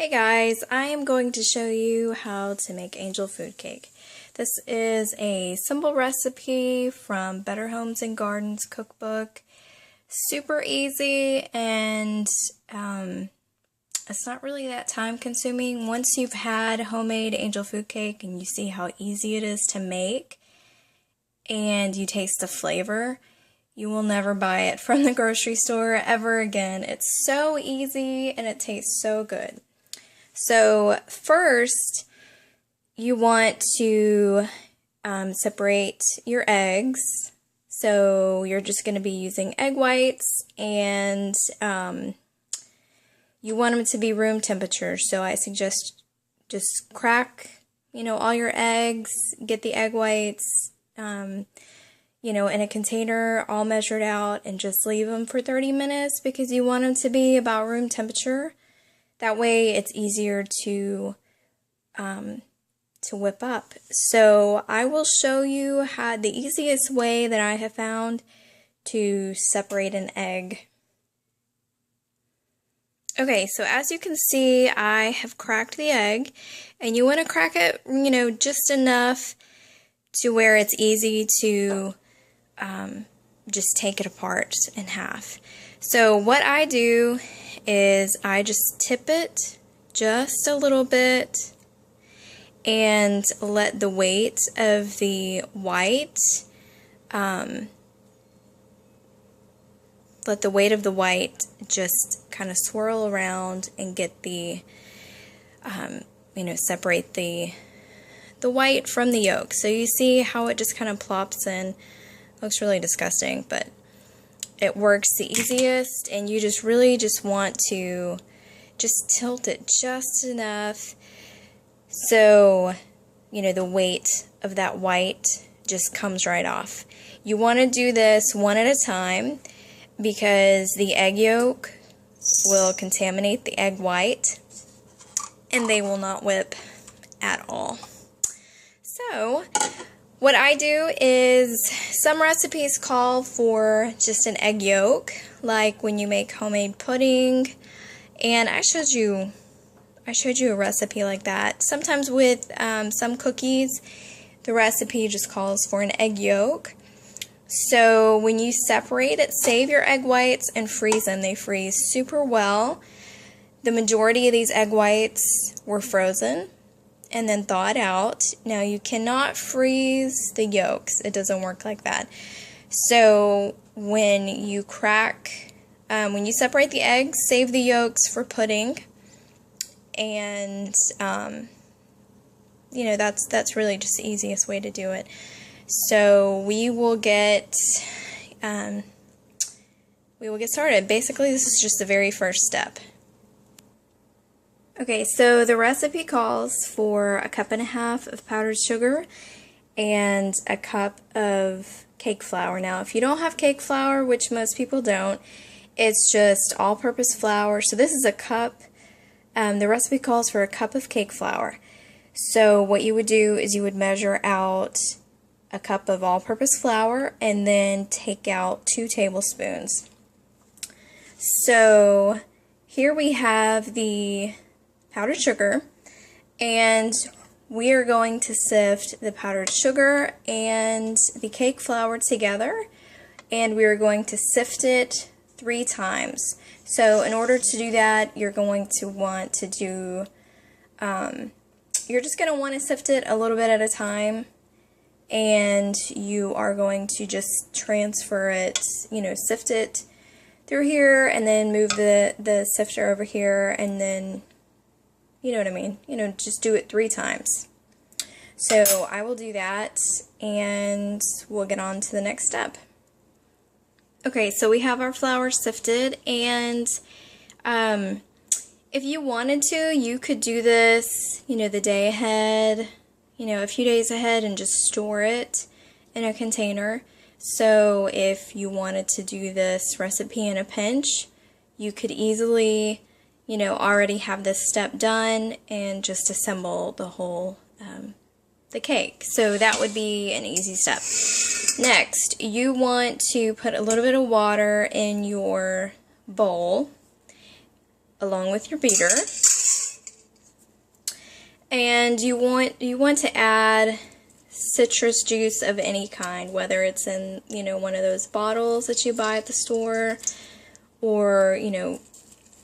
Hey guys, I am going to show you how to make angel food cake. This is a simple recipe from Better Homes and Gardens cookbook. Super easy and it's not really that time consuming. Once you've had homemade angel food cake and you see how easy it is to make and you taste the flavor, you will never buy it from the grocery store ever again. It's so easy and it tastes so good. So first, you want to separate your eggs. So you're just going to be using egg whites, and you want them to be room temperature. So I suggest just crack, all your eggs, get the egg whites, in a container all measured out, and just leave them for 30 minutes because you want them to be about room temperature. That way it's easier to whip up. So I will show you how the easiest way that I have found to separate an egg. Okay, so as you can see, I have cracked the egg, and you want to crack it, just enough to where it's easy to just take it apart in half. So what I do is I just tip it just a little bit and let the weight of the white just kind of swirl around and get the separate the white from the yolk. So you see how it just kind of plops in. Looks really disgusting, but it works the easiest, and you just really want to just tilt it just enough so, the weight of that white just comes right off. You want to do this one at a time because the egg yolk will contaminate the egg white and they will not whip at all. So, what I do is, some recipes call for just an egg yolk, like when you make homemade pudding, and I showed you a recipe like that. Sometimes with some cookies, the recipe just calls for an egg yolk. So when you separate it, save your egg whites and freeze them. They freeze super well. The majority of these egg whites were frozen and then thawed out. Now you cannot freeze the yolks. It doesn't work like that. So when you separate the eggs, save the yolks for pudding. And that's really just the easiest way to do it. So we will get started. Basically, this is just the very first step. Okay, so the recipe calls for 1.5 cups of powdered sugar and 1 cup of cake flour. Now, if you don't have cake flour, which most people don't, it's just all-purpose flour. So this is a cup. The recipe calls for 1 cup of cake flour. So what you would do is you would measure out 1 cup of all-purpose flour and then take out 2 tablespoons. So here we have the powdered sugar, and we are going to sift the powdered sugar and the cake flour together, and we are going to sift it 3 times. So in order to do that, you're going to want to do, you're just going to want to sift it a little bit at a time, and you are going to just transfer it, sift it through here, and then move the sifter over here, and then, you know what I mean, just do it 3 times. So I will do that, and we'll get on to the next step. Okay, so we have our flour sifted, and if you wanted to, you could do this, the day ahead, a few days ahead, and just store it in a container. So if you wanted to do this recipe in a pinch, you could easily, already have this step done and just assemble the whole the cake. So that would be an easy step. Next, you want to put a little bit of water in your bowl along with your beater. And you want to add citrus juice of any kind, whether it's in, you know, one of those bottles that you buy at the store, or, you know,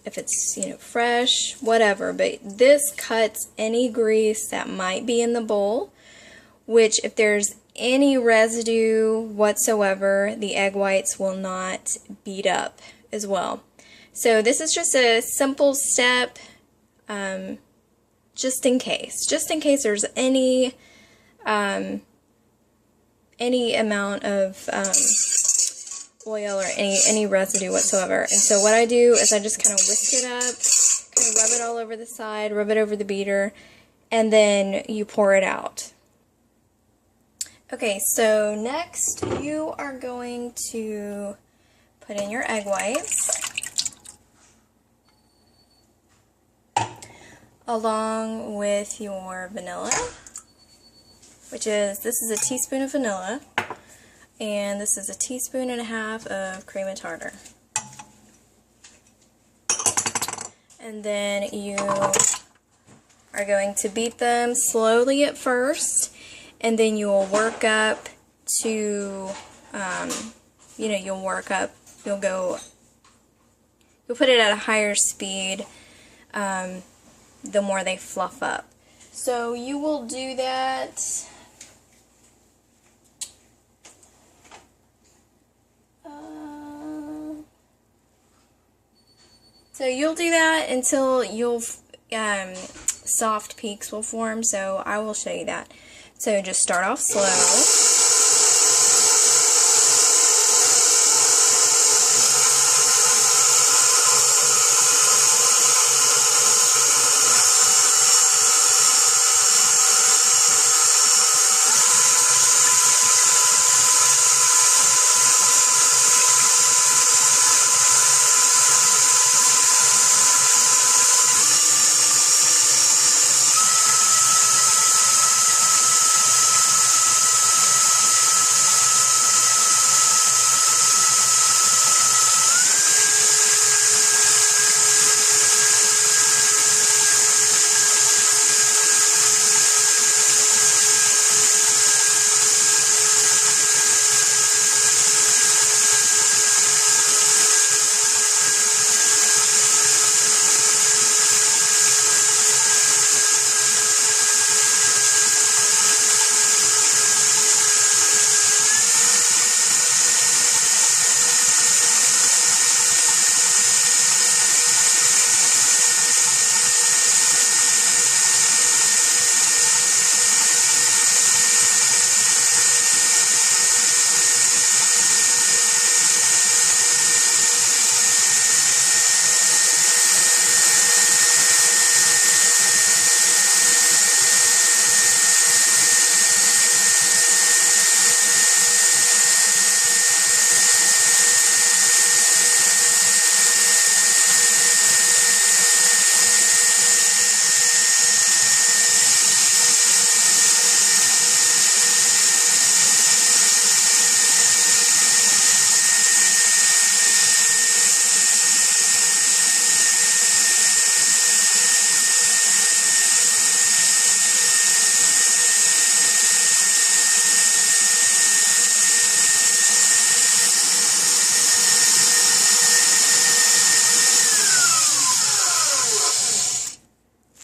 if it's, you know, fresh, whatever. But this cuts any grease that might be in the bowl, which if there's any residue whatsoever, the egg whites will not beat up as well. So this is just a simple step, just in case there's any amount of oil or any residue whatsoever. And so what I do is I just kind of whisk it up, kind of rub it all over the side, rub it over the beater, and then you pour it out. Okay, so next you are going to put in your egg whites along with your vanilla, which is, this is a teaspoon of vanilla, and this is a teaspoon and a half of cream of tartar. And then you are going to beat them slowly at first, and then you will work up to, you know, you'll put it at a higher speed the more they fluff up. So you will do that until soft peaks will form. So I will show you that. So just start off slow.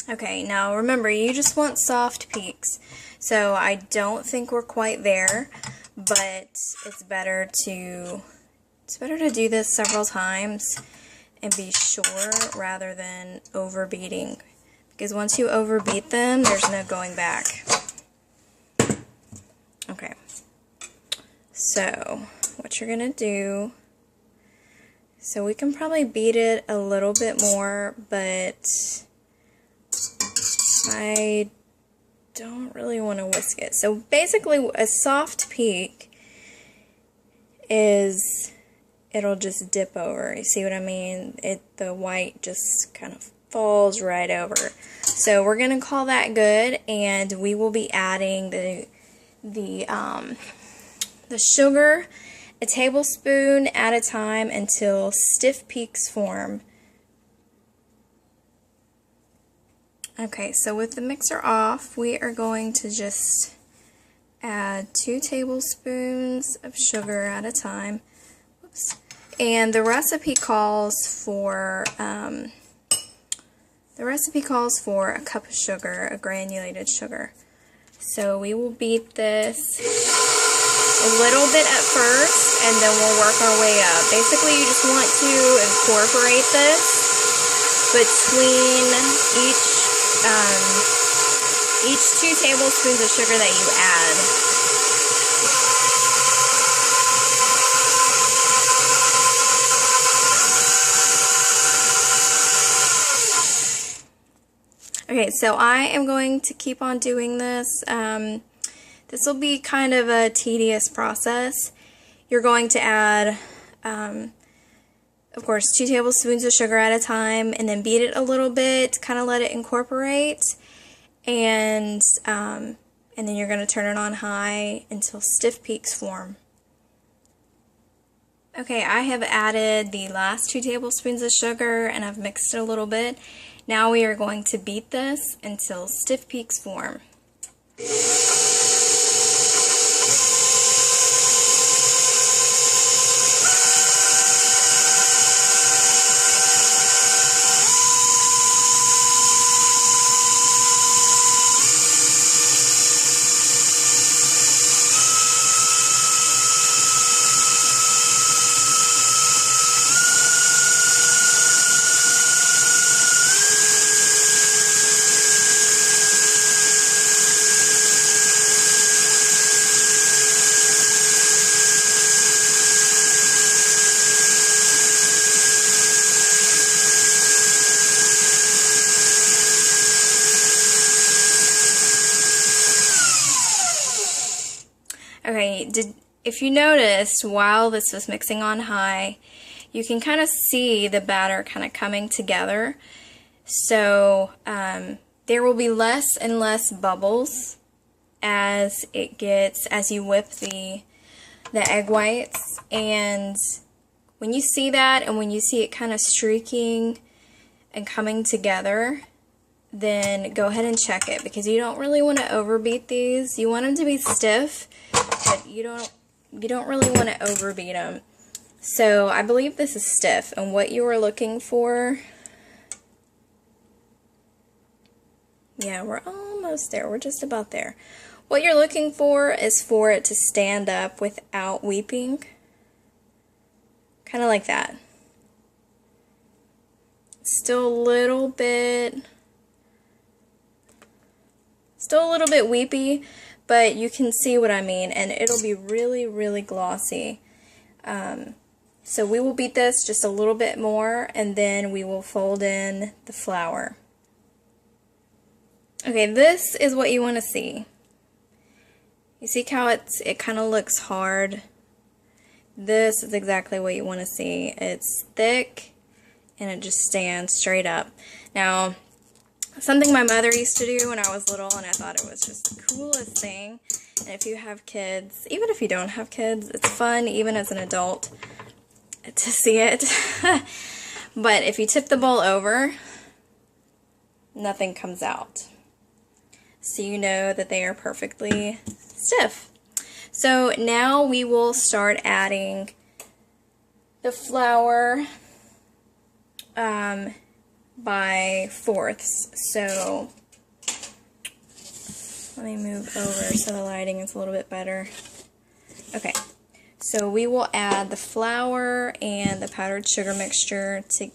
Okay, now remember, you just want soft peaks. So I don't think we're quite there, but it's better to do this several times and be sure rather than overbeating. Because once you overbeat them, there's no going back. Okay. So what you're gonna do, so we can probably beat it a little bit more, but I don't really want to whisk it. So basically a soft peak is, it'll just dip over. You see what I mean? The white just kind of falls right over. So we're going to call that good, and we will be adding the sugar, a tablespoon at a time until stiff peaks form. Okay, so with the mixer off, we are going to just add 2 tablespoons of sugar at a time. Oops. And the recipe calls for a cup of sugar, a granulated sugar. So we will beat this a little bit at first, and then we'll work our way up. Basically, you just want to incorporate this between each 2 tablespoons of sugar that you add. Okay, so I am going to keep on doing this. This will be kind of a tedious process. You're going to add, of course, 2 tablespoons of sugar at a time, and then beat it a little bit, kind of let it incorporate, and then you're going to turn it on high until stiff peaks form. Okay, I have added the last 2 tablespoons of sugar, and I've mixed it a little bit. Now we are going to beat this until stiff peaks form. Okay, if you noticed while this was mixing on high, you can kind of see the batter kind of coming together. So there will be less and less bubbles as you whip the egg whites. And when you see that, and when you see it kind of streaking and coming together, then go ahead and check it, because you don't really want to overbeat these. You want them to be stiff, but you don't really want to overbeat them. So I believe this is stiff, and what you are looking for, yeah, we're almost there. We're just about there. What you're looking for is for it to stand up without weeping, kind of like that. Still a little bit weepy, but you can see what I mean, and it'll be really, really glossy. So we will beat this just a little bit more, and then we will fold in the flour. Okay, this is what you want to see. You see how it kind of looks hard? This is exactly what you want to see. It's thick, and it just stands straight up. Now, something my mother used to do when I was little, and I thought it was just the coolest thing. And if you have kids, even if you don't have kids, it's fun, even as an adult, to see it. But if you tip the bowl over, nothing comes out. So you know that they are perfectly stiff. So now we will start adding the flour by fourths. So let me move over so the lighting is a little bit better. Okay, so we will add the flour and the powdered sugar mixture to,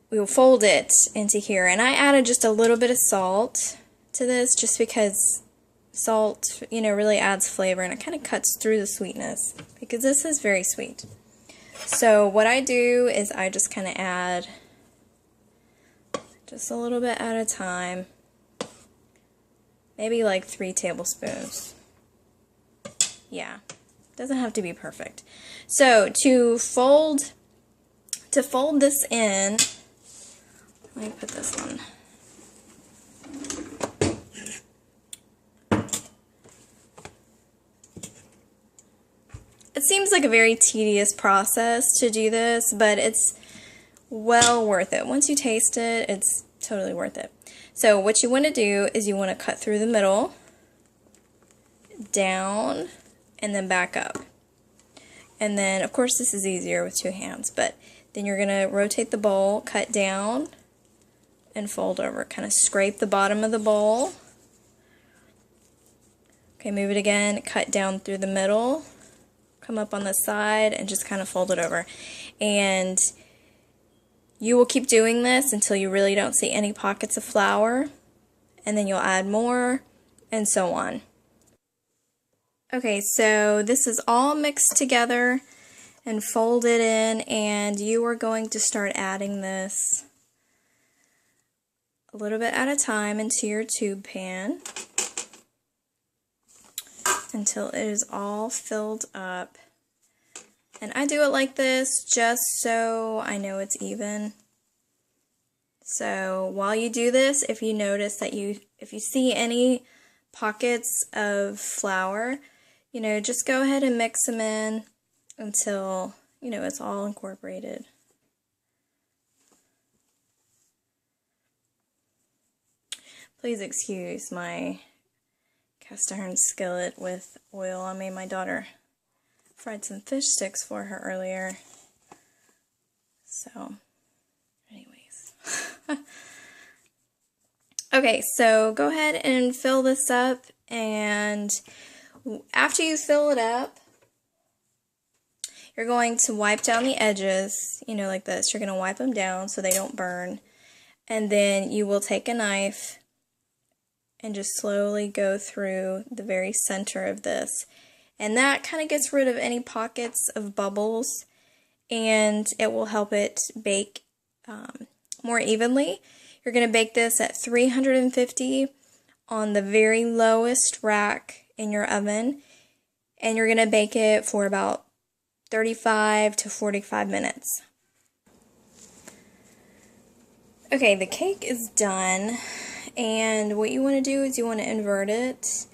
we will fold it into here. And I added just a little bit of salt to this, just because salt, you know, really adds flavor, and it kind of cuts through the sweetness, because this is very sweet. So what I do is I just kind of add just a little bit at a time, maybe like 3 tablespoons. Yeah, doesn't have to be perfect. So to fold this in, let me put this one. It seems like a very tedious process to do this, but it's well worth it. Once you taste it, it's totally worth it. So what you want to do is you want to cut through the middle, down, and then back up. And then, of course, this is easier with two hands, but then you're going to rotate the bowl, cut down, and fold over. Kind of scrape the bottom of the bowl. Okay, move it again, cut down through the middle, come up on the side, and just kind of fold it over. And you will keep doing this until you really don't see any pockets of flour, and then you'll add more, and so on. Okay, so this is all mixed together and folded in, and you are going to start adding this a little bit at a time into your tube pan until it is all filled up. And I do it like this just so I know it's even. So while you do this, if you notice that if you see any pockets of flour, just go ahead and mix them in until, it's all incorporated. Please excuse my cast iron skillet with oil. I made my daughter fried some fish sticks for her earlier. So, anyways. Okay, so go ahead and fill this up, and after you fill it up, you're going to wipe down the edges, like this. You're going to wipe them down so they don't burn, and then you will take a knife and just slowly go through the very center of this. And that kind of gets rid of any pockets of bubbles, and it will help it bake more evenly. You're going to bake this at 350 on the very lowest rack in your oven, and you're going to bake it for about 35 to 45 minutes. Okay, the cake is done, and what you want to do is you want to invert it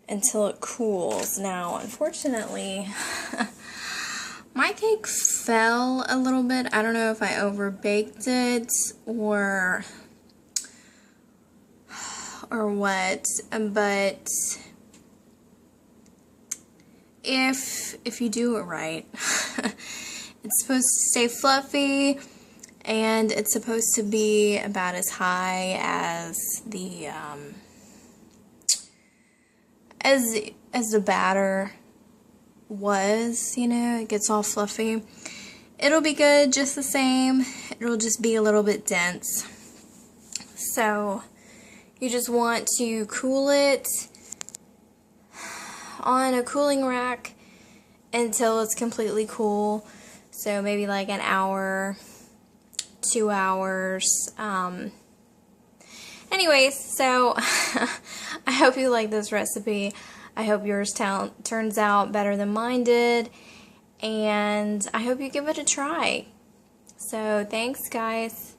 until it cools. Now, unfortunately, my cake fell a little bit. I don't know if I overbaked it or what, but if you do it right, it's supposed to stay fluffy, and it's supposed to be about as high as the as the batter was, it gets all fluffy. It'll be good just the same. It'll just be a little bit dense. So you just want to cool it on a cooling rack until it's completely cool. So maybe like an hour, 2 hours. Anyways, so I hope you like this recipe. I hope yours turns out better than mine did, and I hope you give it a try. So thanks, guys.